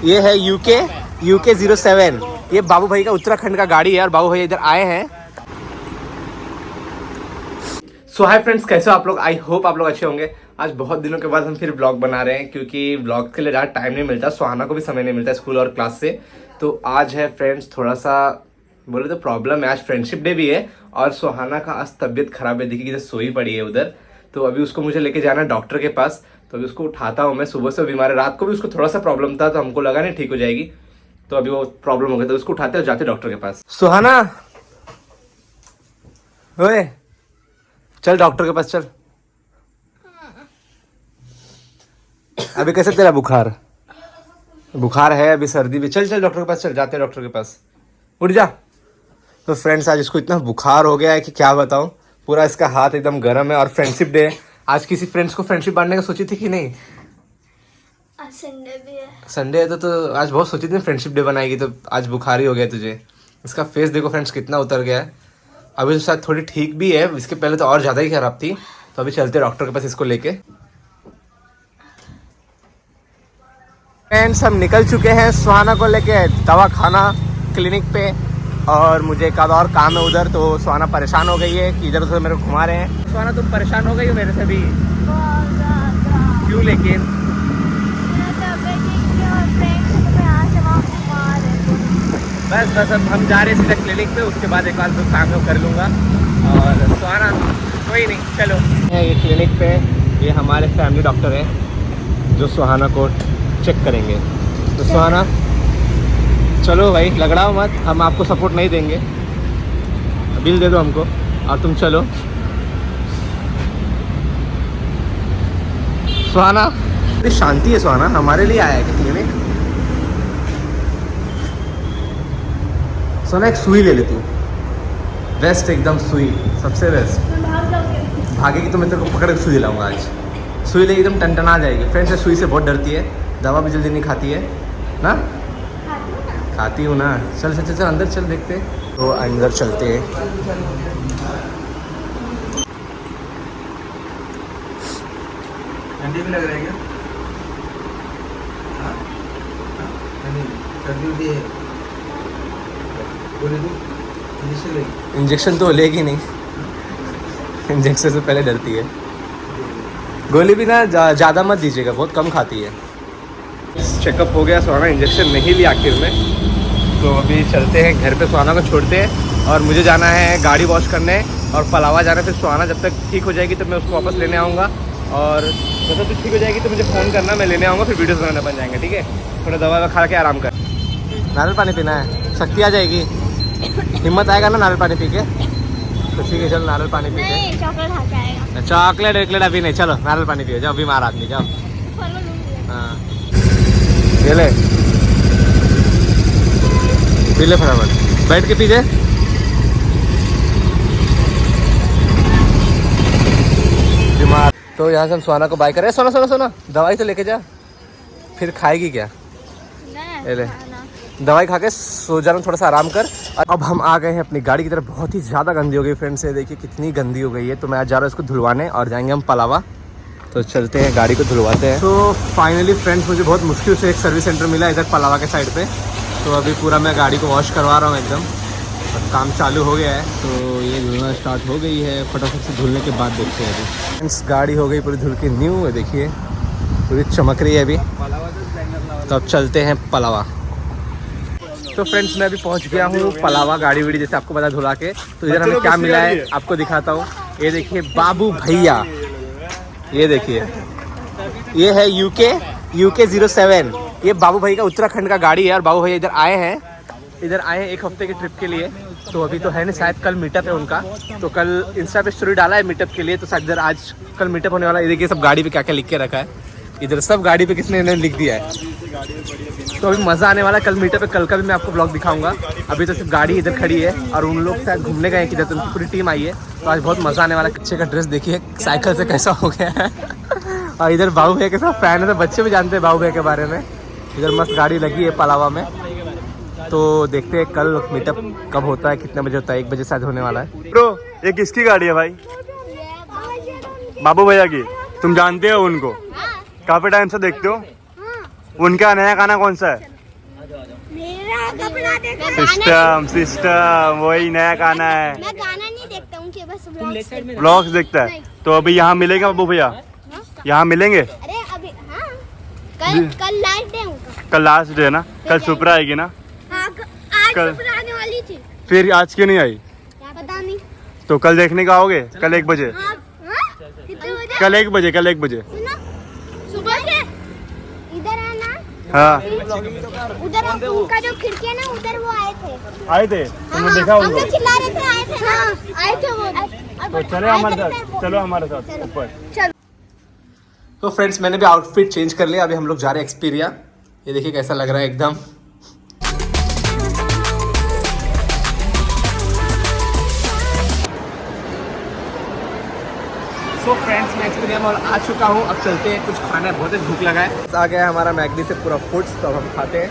ये है यूके 07। ये बाबू भाई का उत्तराखंड का गाड़ी है और बाबू भाई इधर आए हैं। सो हाय फ्रेंड्स, कैसे हो आप लोग? आई होप आप लोग अच्छे होंगे। आज बहुत दिनों के बाद हम फिर ब्लॉग बना रहे हैं क्योंकि ब्लॉग के लिए ज़्यादा टाइम नहीं मिलता, सुहाना को भी समय नहीं मिलता स्कूल और क्लास से। तो आज है फ्रेंड्स थोड़ा सा बोले तो प्रॉब्लम है, आज फ्रेंडशिप डे भी है और सुहाना का आज तबीयत खराब है, देखिए किधर सोई पड़ी है उधर। तो अभी उसको मुझे लेके जाना है डॉक्टर के पास, तो अभी उसको उठाता हूँ मैं। सुबह से बीमार है, रात को भी उसको थोड़ा सा प्रॉब्लम था तो हमको लगा नहीं ठीक हो जाएगी, तो अभी वो प्रॉब्लम हो गया तो उसको उठाते और जाते डॉक्टर के पास। सुहाना ओए चल डॉक्टर के पास चल। अभी कैसे तेरा बुखार है, अभी सर्दी भी। चल चल डॉक्टर के पास चल, जाते हैं डॉक्टर के पास, उठ जा। तो फ्रेंड्स आज इसको इतना बुखार हो गया है कि क्या बताऊं, पूरा इसका हाथ एकदम गर्म है। और फ्रेंडशिप डे है आज, किसी फ्रेंड्स को फ्रेंडशिप बांटने का सोची थी कि नहीं? आज संडे भी है। संडे है तो आज बहुत सोची थी फ्रेंडशिप डे बनाएगी, तो आज बुखार ही हो गया तुझे। इसका फेस देखो फ्रेंड्स कितना उतर गया है। अभी तो शायद थोड़ी ठीक भी है, इसके पहले तो और ज़्यादा ही खराब थी। तो अभी चलते डॉक्टर के पास इसको लेके। फ्रेंड्स हम निकल चुके हैं सुहाना को लेके दवा खाना क्लिनिक पे, और मुझे एक आध और काम है उधर। तो सुहाना परेशान हो गई है कि इधर उधर मेरे को घुमा रहे हैं। सुहाना तुम परेशान हो गई हो मेरे से भी? बहुत ज़्यादा। क्यों लेकिन? बस अब हम जा रहे हैं सीधा क्लिनिक पे, उसके बाद एक बार जो काम है वो कर लूँगा। और सुहाना कोई नहीं, चलो। ये क्लिनिक पे ये हमारे फैमिली डॉक्टर हैं जो सुहाना को चेक करेंगे। तो सुहाना चलो भाई, लगड़ाओ मत, हम आपको सपोर्ट नहीं देंगे। बिल दे दो हमको और तुम चलो। सुहाना इतनी शांति है, सुहाना हमारे लिए आया है कि क्लिनिक। सुहाना एक सुई ले ले तू, बेस्ट एकदम सुई, सबसे बेस्ट। भागेगी तो मैं तेरे को पकड़ के सुई लाऊंगा आज। सुई लेगी एकदम टनटना जाएगी। फ्रेंड्स सुई से बहुत डरती है, दवा भी जल्दी नहीं खाती है ना? खाती हूँ ना। चल चल चल अंदर चल, देखते हैं। तो अंदर चलते हैं। ठंडी भी लग रहा है क्या? सर्दी भी है। इंजेक्शन तो लेगी नहीं, इंजेक्शन से पहले डरती है। गोली भी ना ज़्यादा मत दीजिएगा, बहुत कम खाती है। चेकअप हो गया, सुहाना इंजेक्शन नहीं लिया आखिर में। तो अभी चलते हैं घर पे, सुहाना को छोड़ते हैं और मुझे जाना है गाड़ी वॉश करने और पलावा जाना है। फिर सुहाना जब तक ठीक हो जाएगी तो मैं उसको वापस लेने आऊँगा, और जब तक ठीक हो जाएगी तो मुझे फ़ोन करना, मैं लेने आऊँगा, फिर वीडियोज़ बनाना बन जाएंगे। ठीक है, थोड़ा दवा खा के आराम कर। नारियल पानी पीना है, शक्ति आ जाएगी, हिम्मत आएगा ना नारियल पानी पी के? तो ठीक है चलो नारियल पानी पी के। चॉकलेट खा के आएगा। चॉकलेट वेकलेट अभी नहीं, चलो नारियल पानी पियो, जाओ बीमार आदमी जाओ। हाँ ये ले, पी ले फटाफट, बैठ के पीजिए। बीमार। तो यहाँ से हम सुहाना को बाय कर रहे हैं। सोना सोना सोना, दवाई तो लेके जा, फिर खाएगी क्या? ये ले दवाई खा के सो जाना, थोड़ा सा आराम कर। अब हम आ गए हैं अपनी गाड़ी की तरफ। बहुत ही ज़्यादा गंदी हो गई फ्रेंड्स, ये देखिए कितनी गंदी हो गई है। तो मैं आज जा रहा हूँ इसको धुलवाने और जाएंगे हम पलावा। तो चलते हैं गाड़ी को धुलवाते हैं। तो फाइनली फ्रेंड्स मुझे बहुत मुश्किल से एक सर्विस सेंटर मिला इधर पलावा के साइड पे। तो अभी पूरा मैं गाड़ी को वॉश करवा रहा हूँ एकदम, और काम चालू हो गया है। तो ये धुलना स्टार्ट हो गई है, फटाफट से धुलने के बाद देखते हैं। अभी फ्रेंड्स गाड़ी हो गई पूरी धुल के न्यू है, देखिए पूरी चमक रही है अभी। तो अब चलते हैं पलावा। तो फ्रेंड्स मैं अभी पहुंच गया हूँ पलावा, गाड़ी वीड़ी जैसे आपको पता धुला के। तो इधर हमें क्या मिला है आपको दिखाता हूँ। ये देखिए बाबू भैया, ये देखिए ये है यूके 07। ये बाबू भैया का उत्तराखंड का गाड़ी है और बाबू भैया इधर आए हैं एक हफ्ते के ट्रिप के लिए। तो अभी तो है नहीं, शायद कल मीटअप है उनका। तो कल इंस्टा पे स्टोरी डाला है मीटअप के लिए, तो शायद इधर आज कल मीटअप होने वाला है। ये देखिए सब गाड़ी पे क्या क्या लिख के रखा है, इधर सब गाड़ी पे किसने इन्हें लिख दिया है। तो अभी मज़ा आने वाला है, कल मीटअप है, कल का भी मैं आपको ब्लॉग दिखाऊंगा। अभी तो सिर्फ गाड़ी इधर खड़ी है और उन लोग शायद घूमने गए हैं किधर, तो उनकी पूरी टीम आई है। तो आज बहुत मज़ा आने वाला है। बच्चे का ड्रेस देखिए साइकिल से कैसा हो गया है। और इधर बाबू भैया के साथ फैन है, तो बच्चे भी जानते हैं बाबू भैया के बारे में। इधर मस्त गाड़ी लगी है पलावा में। तो देखते हैं कल मीटअप कब होता है, कितने बजे होता है, 1 बजे शायद होने वाला है। ब्रो ये किसकी गाड़ी है भाई? बाबू भैया की। तुम जानते हो उनको? काफी टाइम से देखते हो? उनका नया गाना कौन सा है? मेरा कपड़ा देखा। सिस्टम सिस्टम, वही नया गाना है। मैं गाना नहीं देखता हूँ कि बस व्लॉग्स देखता हूँ। ब्लॉग्स देखता है। तो अभी यहाँ मिलेंगे बाबू भैया, हाँ? यहाँ मिलेंगे। अरे अभी हाँ, कल लास्ट डे होगा। कल लास्ट डे है ना, कल सुपरा आएगी ना। हाँ, आज कल- सुपर आने वाली थी। फिर आज क्यों नहीं आई? पता नहीं। तो कल देखने का आओगे? कल 1 बजे, हाँ, हाँ? कितने बजे? कल 1 बजे, कल 1 बजे। सुनो, सुबह के इधर आना। हाँ उधर उनका जो खिड़की है ना, उधर वो आए थे। आए थे, तुमने देखा हम उनको? लोग चिल्ला रहे थे, आए थे। हाँ, आए थे वो। तो चलो हमारे साथ, चलो हमारे साथ ऊपर। तो फ्रेंड्स मैंने भी आउटफिट चेंज कर लिया, अभी हम लोग जा रहे हैं एक्सपीरिया। ये देखिए कैसा लग रहा है एकदम। तो फ्रेंड्स मैं एक्सपीरिया मॉल आ चुका हूँ, अब चलते हैं, कुछ खाना है, बहुत ही भूख लगा है। आ गया है हमारा मैगडी से पूरा फूड्स, तो अब हम खाते हैं।